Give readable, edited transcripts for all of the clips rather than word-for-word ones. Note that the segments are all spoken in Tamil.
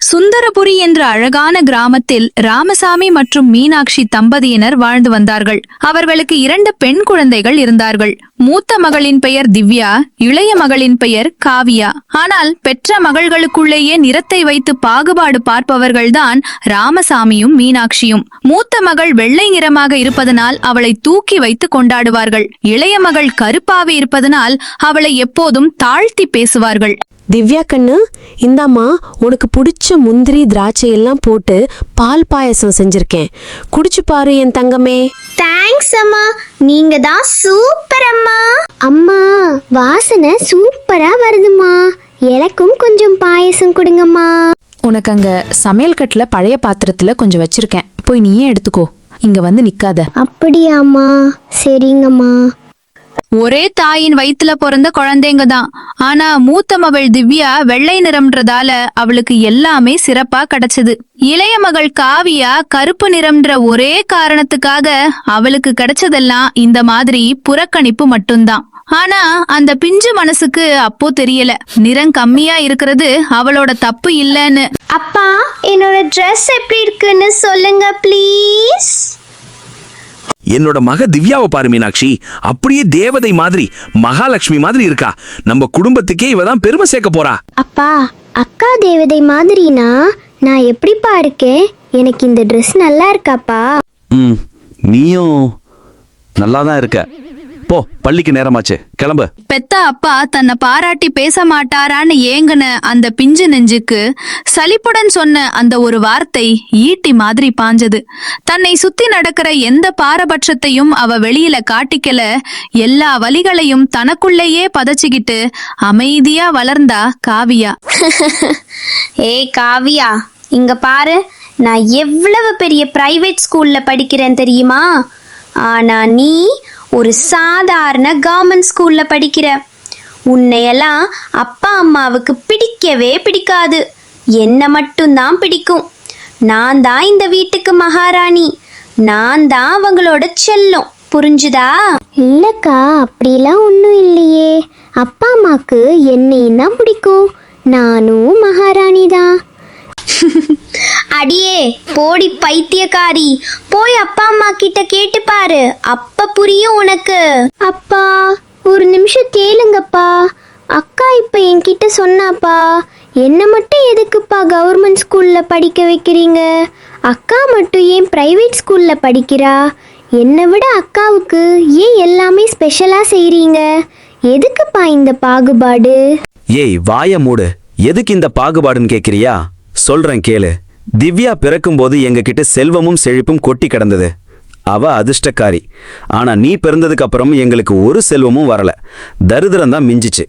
சுந்தரபுரி என்ற அழகான கிராமத்தில் ராமசாமி மற்றும் மீனாட்சி தம்பதியினர் வாழ்ந்து வந்தார்கள். அவர்களுக்கு 2 பெண் குழந்தைகள் இருந்தார்கள். மூத்த மகளின் பெயர் திவ்யா, இளைய மகளின் பெயர் காவியா. ஆனால் பெற்ற மகள்களுக்குள்ளேயே நிறத்தை வைத்து பாகுபாடு பார்ப்பவர்கள்தான் ராமசாமியும் மீனாட்சியும். மூத்த மகள் வெள்ளை நிறமாக இருப்பதனால் அவளை தூக்கி வைத்து கொண்டாடுவார்கள். இளைய மகள் கருப்பாக இருப்பதனால் அவளை எப்போதும் தாழ்த்தி பேசுவார்கள். திவ்யா கண்ணு, இந்தாம்மா உனக்கு பிடிச்ச முந்திரி திராட்சை எல்லாம் போட்டு பால் பாயசம் செஞ்சிருக்கேன், குடிச்சு பாரு என் தங்கமே. தேங்க்ஸ் அம்மா, நீங்க தான் சூப்பர் அம்மா. அம்மா வாசனை சூப்பரா வருதுமா, எனக்கும் கொஞ்சம் பாயசம் கொடுங்கம்மா. உனக்கு அங்க சமையல் கட்டுல பழைய பாத்திரத்துல கொஞ்சம் வச்சிருக்கேன், போய் நீயே எடுத்துக்கோ, இங்க வந்து நிக்காத. அப்படியாம்மா, சரிங்கம்மா. ஒரே தாயின் வயித்துல பிறந்த குழந்தைங்க தான். ஆனா மூத்த மகள் திவ்யா வெள்ளை நிறம்ன்றதால அவளுக்கு எல்லாமே சிறப்பா கிடைச்சது. இளைய மகள் காவியா கருப்பு நிறம்ன்ற ஒரே காரணத்துக்காக அவளுக்கு கிடைச்சதெல்லாம் இந்த மாதிரி புறக்கணிப்பு மட்டும்தான். ஆனா அந்த பிஞ்சு மனசுக்கு அப்போ தெரியல, நிறம் கம்மியா இருக்கிறது அவளோட தப்பு இல்லன்னு. அப்பா, என்னோட ட்ரெஸ் எப்படி இருக்குன்னு சொல்லுங்க ப்ளீஸ். என்னோட மக திவ்யாவை பாரு மீனாட்சி, அப்படியே தேவதை மாதிரி மகாலட்சுமி மாதிரி இருக்கா. நம்ம குடும்பத்துக்கே இவதான் பெருமை சேர்க்க போறா. அப்பா, அக்கா தேவதை மாதிரினா நான் எப்படிப்பா இருக்கேன்? எனக்கு இந்த ட்ரெஸ் நல்லா இருக்காப்பா? நீயும் நல்லாதான் இருக்க. போ, பள்ளிக்கு நேரமாச்சு, கிளம்பு. பெத்த அப்பா தன்னை பாராட்டி பேச மாட்டாரான்னு ஏங்குன அந்த பிஞ்சு நெஞ்சுக்கு சலிப்புடன் சொன்ன அந்த ஒரு வார்த்தை ஈட்டி மாதிரி பாஞ்சது. தன்னை சுத்தி நடக்கிற எந்த பாரபட்சத்தையும் அவ வெளியில காட்டிக்கல. எல்லா வலிகளையும் தனக்குள்ளேயே பதச்சிக்கிட்டு அமைதியா வளர்ந்தா காவியா. ஏய் காவியா, இங்க பாரு, நான் எவ்வளவு பெரிய பிரைவேட் ஸ்கூல்ல படிக்கிறேன் தெரியுமா? ஆனா நீ ஒரு சாதாரண கவர்மெண்ட் ஸ்கூல்ல படிக்கிற. உன்னையெல்லாம் அப்பா அம்மாவுக்கு பிடிக்கவே பிடிக்காது, என்ன மட்டும்தான் பிடிக்கும். நான் தான் இந்த வீட்டுக்கு மகாராணி, நான் தான் அவங்களோட செல்லம், புரிஞ்சுதா? இல்லக்கா, அப்படிலாம் ஒன்றும் இல்லையே. அப்பா அம்மாக்கு என்னையும் தான் பிடிக்கும், நானும் மகாராணி தான். அடியே போடி பைத்தியக்காரி, போய் அப்பா அம்மா கிட்ட கேட்டு பாரு, அப்ப புரியும் உனக்கு. அப்பா ஒரு நிமிஷம் கேளுங்கப்பா. அக்கா இப்ப என்கிட்ட சொன்னாப்பா, என்ன மட்டும் எதுக்குப்பா கவர்மெண்ட் ஸ்கூல்ல படிக்க வைக்கிறீங்க? அக்கா மட்டும் ஏன் பிரைவேட் ஸ்கூல்ல படிக்கிறா? என்னை விட அக்காவுக்கு ஏன் எல்லாமே ஸ்பெஷலா செய்றீங்க? எதுக்குப்பா இந்த பாகுபாடு? ஏய் வாய மூடு, எதுக்கு இந்த பாகுபாடுன்னு கேக்குறியா? சொல்றேன் கேளு. திவ்யா பிறக்கும்போது எங்ககிட்ட செல்வமும் செழிப்பும் கொட்டி கிடந்தது. அவ அதிர்ஷ்டக்காரி. ஆனா நீ பிறந்ததுக்கு அப்புறம் எங்களுக்கு ஒரு செல்வமும் வரல, தரித்திரம் தான் மிஞ்சிச்சு.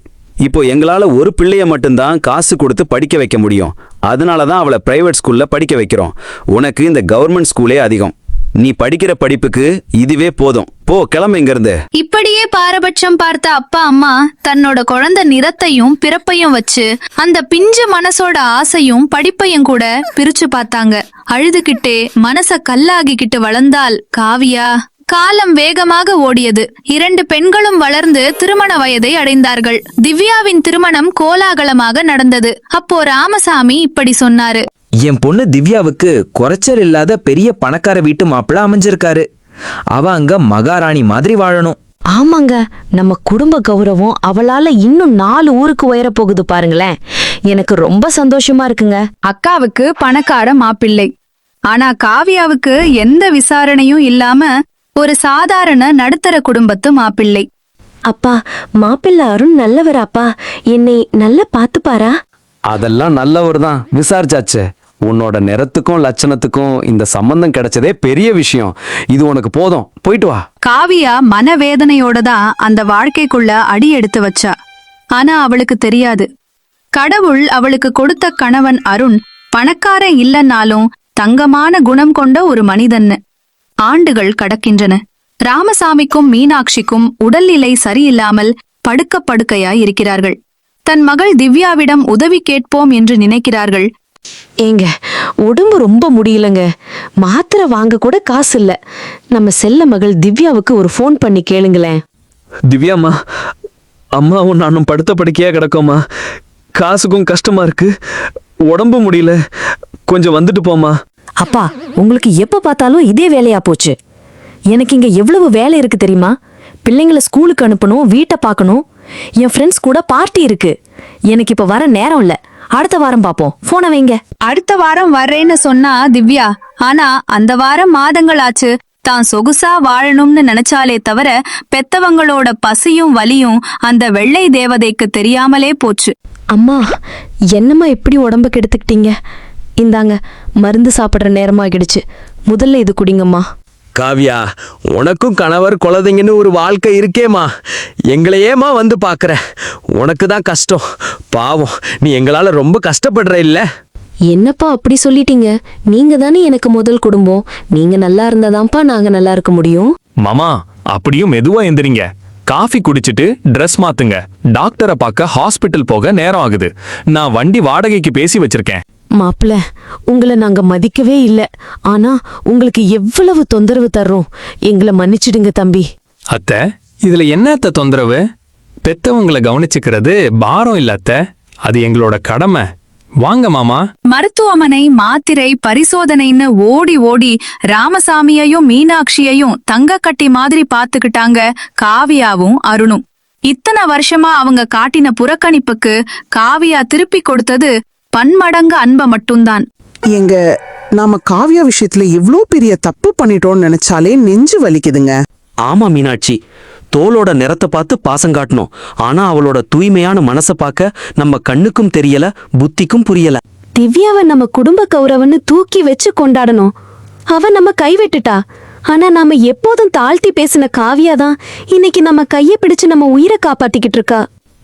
இப்போ எங்களால ஒரு பிள்ளைய மட்டும்தான் காசு கொடுத்து படிக்க வைக்க முடியும். அதனாலதான் அவளை பிரைவேட் ஸ்கூல்ல படிக்க வைக்கிறோம். உனக்கு இந்த கவர்மெண்ட் ஸ்கூலே அதிகம். நீ படிக்கிற படிப்புக்கு இதுவே போதும். போ, கிளம்பு இங்க இருந்து. இப்படியே பாரபட்சம் பார்த்த அப்பா அம்மா தன்னோட குழந்தை நிறத்தையும் பிறப்பையும் வச்சு அந்த பிஞ்சு மனசோட ஆசையும் படிப்பையும் கூட பிரிச்சு பார்த்தாங்க. அழுதுகிட்டே மனச கல்லாகிக்கிட்டு வளர்ந்தாள் காவியா. காலம் வேகமாக ஓடியது. 2 பெண்களும் வளர்ந்து திருமண வயதை அடைந்தார்கள். திவ்யாவின் திருமணம் கோலாகலமாக நடந்தது. அப்போ ராமசாமி இப்படி சொன்னாரு. என் பொண்ணு திவ்யாவுக்கு குறைச்சல் இல்லாத பெரிய பணக்கார வீட்டு மாப்பிள்ள அமைஞ்சிருக்காரு. அவ அங்க மகாராணி மாதிரி வாழணும். ஆமாங்க, நம்ம குடும்ப கௌரவம் அவளால இன்னும் 4 ஊருக்கு உயர போகுது பாருங்களேன். எனக்கு ரொம்ப சந்தோஷமா இருக்குங்க. அக்காவுக்கு பணக்கார மாப்பிள்ளை, ஆனா காவியாவுக்கு எந்த விசாரணையும் இல்லாம ஒரு சாதாரண நடுத்தர குடும்பத்து மாப்பிள்ளை. அப்பா, மாப்பிள்ளை அருண் நல்லவராப்பா? என்னை நல்லா பாத்துப்பாரா? அதெல்லாம் நல்லவர் தான், விசாரிச்சாச்சு. உன்னோட நிறத்துக்கும் லட்சணத்துக்கும் இந்த சம்பந்தம் கிடைச்சதே பெரிய விஷயம். இது உனக்கு போதும், போயிட்டு வா. காவியா மனவேதனையோட தான் அந்த வாழ்க்கைக்குள்ள அடி எடுத்து வச்சா. ஆனா அவளுக்கு தெரியாது, கடவுள் அவளுக்கு கொடுத்த கணவன் அருண் பணக்காரன் இல்லைன்னாலும் தங்கமான குணம் கொண்ட ஒரு மனிதன்னு. ஆண்டுகள் கடக்கின்றன. ராமசாமிக்கும் மீனாட்சிக்கும் உடல்நிலை சரியில்லாமல் படுக்கையாய் இருக்கிறார்கள். தன் மகள் திவ்யாவிடம் உதவி கேட்போம் என்று நினைக்கிறார்கள். ஏங்க, உடம்பு ரொம்ப முடியலங்க, மாத்திரை வாங்க கூட காசு இல்ல. நம்ம செல்ல மகள் திவ்யாவுக்கு ஒரு ஃபோன் பண்ணி கேளுங்களேன். திவ்யாம்மா, அம்மாவும் நானும் படுத்த படுக்கையா கிடக்கோமா, காசுக்கும் கஷ்டமா இருக்கு, உடம்பு முடியல, கொஞ்சம் வந்துட்டு போமா. அப்பா, உங்களுக்கு எப்ப பார்த்தாலும் இதே வேலையா போச்சு. எனக்கு இங்க எவ்வளவு வேலை இருக்கு தெரியுமா? பிள்ளைங்களை ஸ்கூலுக்கு அனுப்பணும், வீட்டை பார்க்கணும், என் ஃப்ரெண்ட்ஸ் கூட பார்ட்டி இருக்கு. எனக்கு இப்ப வர நேரம் இல்ல. அடுத்த வாரம் பாப்போம். போனை வைங்க. அடுத்த வாரம் வர்றேன்னு சொன்னா திவ்யா, ஆனா அந்த வாரம் மாதங்கள் ஆச்சு. தான் சொகுசா வாழணும்னு நினைச்சாலே தவிர பெத்தவங்களோட பசியும் வலியும் அந்த வெள்ளை தேவதைக்கு தெரியாமலே போச்சு. அம்மா, என்னம்மா இப்படி உடம்ப கெடுத்துக்கிட்டீங்க? இந்தாங்க, மருந்து சாப்பிடுற நேரமாகிடுச்சு. முதல்ல இது குடிங்கம்மா. காவியா, உனக்கும் கணவர் குழந்தைங்கன்னு ஒரு வாழ்க்கை இருக்கேம்மா. எங்களையேமா வந்து பார்க்குற? உனக்கு தான் கஷ்டம். பாவம், நீ எங்களால் ரொம்ப கஷ்டப்படுற இல்ல? என்னப்பா அப்படி சொல்லிட்டீங்க? நீங்க தானே எனக்கு முதல் குடும்பம். நீங்க நல்லா இருந்தாதான்ப்பா நாங்க நல்லா இருக்க முடியும். மாமா, அப்படியும் மெதுவா எந்திரிங்க. காஃபி குடிச்சிட்டு ட்ரெஸ் மாத்துங்க. டாக்டரை பார்க்க ஹாஸ்பிட்டல் போக நேரம் ஆகுது. நான் வண்டி வாடகைக்கு பேசி வச்சிருக்கேன். மாப்பிள்ள, உங்களை நாங்க மதிக்கவே இல்ல. ஆனா உங்களுக்கு எவ்வளவு தொந்தரவு தர்றோம். எங்களை மன்னிச்சிடுங்க தம்பி. அத்தை, இதுல என்னத்த தொந்தரவு? பெத்தவங்களை கவனிச்சுக்கிறது பாரம் இல்ல அத்தை, அது எங்களோட கடமை. வாங்க மாமா. மருத்துவமனை, மாத்திரை, பரிசோதனைன்னு ஓடி ஓடி ராமசாமியையும் மீனாட்சியையும் தங்க கட்டி மாதிரி பாத்துக்கிட்டாங்க காவியாவும் அருணும். இத்தனை வருஷமா அவங்க காட்டின புறக்கணிப்புக்கு காவியா திருப்பி கொடுத்தது பன்மடங்கு அன்ப மட்டும்தான். எங்க நாம காவியா விஷயத்துல இவ்ளோ பெரிய தப்பு பண்ணிட்டோம்னு நினைச்சாலே நெஞ்சு வலிக்குதுங்க. ஆமா மீனாட்சி, தோலோட நிறத்தை பார்த்து பாசம் காட்டணும். ஆனா அவளோட தூய்மையான மனசை பார்க்க நம்ம கண்ணுக்கும் தெரியல, புத்திக்கும் புரியல. திவ்யாவை நம்ம குடும்ப கௌரவன்னு தூக்கி வச்சு கொண்டாடணும். அவ நம்ம கைவிட்டுட்டா. ஆனா நாம எப்போதும் தாழ்த்தி பேசின காவியா தான் இன்னைக்கு நம்ம கையை பிடிச்சு நம்ம உயிரை காப்பாத்திக்கிட்டு இருக்கா.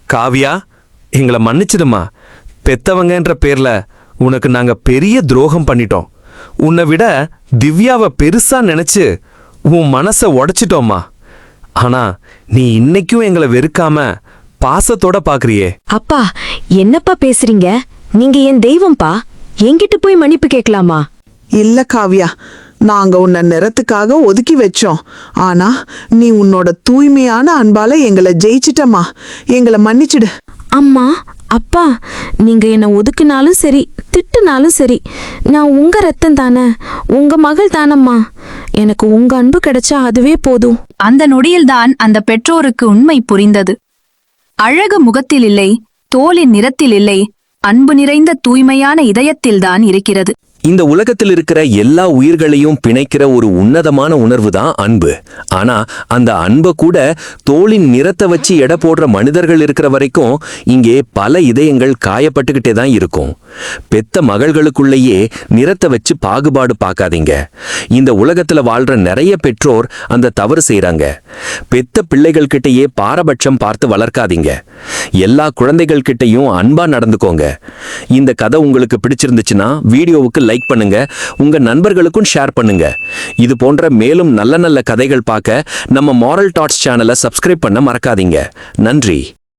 காவியா, எங்களை மன்னிச்சிடுமா. பெத்தவங்கன்ற பேர்ல உனக்கு நாங்க பெரிய துரோகம் பண்ணிட்டோம். உன்னை விட திவ்யாவை பெருசா நினைச்சு உன் மனசை உடைச்சிட்டோம்மா. ஆனா நீ இன்னைக்கும் எங்களை வெறுக்காம பாசத்தோட பாக்குறியே. அப்பா, என்னப்பா பேசுறீங்க? நீங்க என் தெய்வம்பா. என்கிட்ட போய் மன்னிப்பு கேட்கலாமா? இல்ல காவியா, நாங்க உன்னை நிறத்துக்காக ஒதுக்கி வச்சோம். ஆனா நீ உன்னோட தூய்மையான அன்பால எங்களை ஜெயிச்சிட்டமா. எங்களை மன்னிச்சிடு. அம்மா, அப்பா, நீங்க என்ன ஒதுக்குனாலும் சரி, திட்டுனாலும் சரி, நான் உங்க ரத்தம் தானே, உங்க மகள் தானம்மா. எனக்கு உங்க அன்பு கிடைச்சா அதுவே போதும். அந்த நொடியில்தான் அந்த பெற்றோருக்கு உண்மை புரிந்தது. அழகு முகத்தில் இல்லை, தோலின் நிறத்தில் இல்லை, அன்பு நிறைந்த தூய்மையான இதயத்தில்தான் இருக்கிறது. இந்த உலகத்தில் இருக்கிற எல்லா உயிர்களையும் பிணைக்கிற ஒரு உன்னதமான உணர்வு தான் அன்பு. ஆனா அந்த அன்பை கூட தோளின் நிறத்தை வச்சு எடை போடுற மனிதர்கள் இருக்கிற வரைக்கும் இங்கே பல இதயங்கள் காயப்பட்டுக்கிட்டே தான் இருக்கும். பெத்த மகள்களுக்குள்ளேயே நிறத்தை வச்சு பாகுபாடு பார்க்காதீங்க. இந்த உலகத்துல வாழ்ற நிறைய பெற்றோர் அந்த தவறு செய்யறாங்க. பெத்த பிள்ளைகள் கிட்டயே பாரபட்சம் பார்த்து வளர்க்காதீங்க. எல்லா குழந்தைகள் கிட்டையும் அன்பா நடந்துக்கோங்க. இந்த கதை உங்களுக்கு பிடிச்சிருந்துச்சுன்னா வீடியோவுக்கு லைக் பண்ணுங்க, உங்க நண்பர்களுக்கும் ஷேர் பண்ணுங்க. இது போன்ற மேலும் நல்ல நல்ல கதைகள் பார்க்க நம்ம மாரல் டாட்ஸ் சேனலை சப்ஸ்கிரைப் பண்ண மறக்காதீங்க. நன்றி.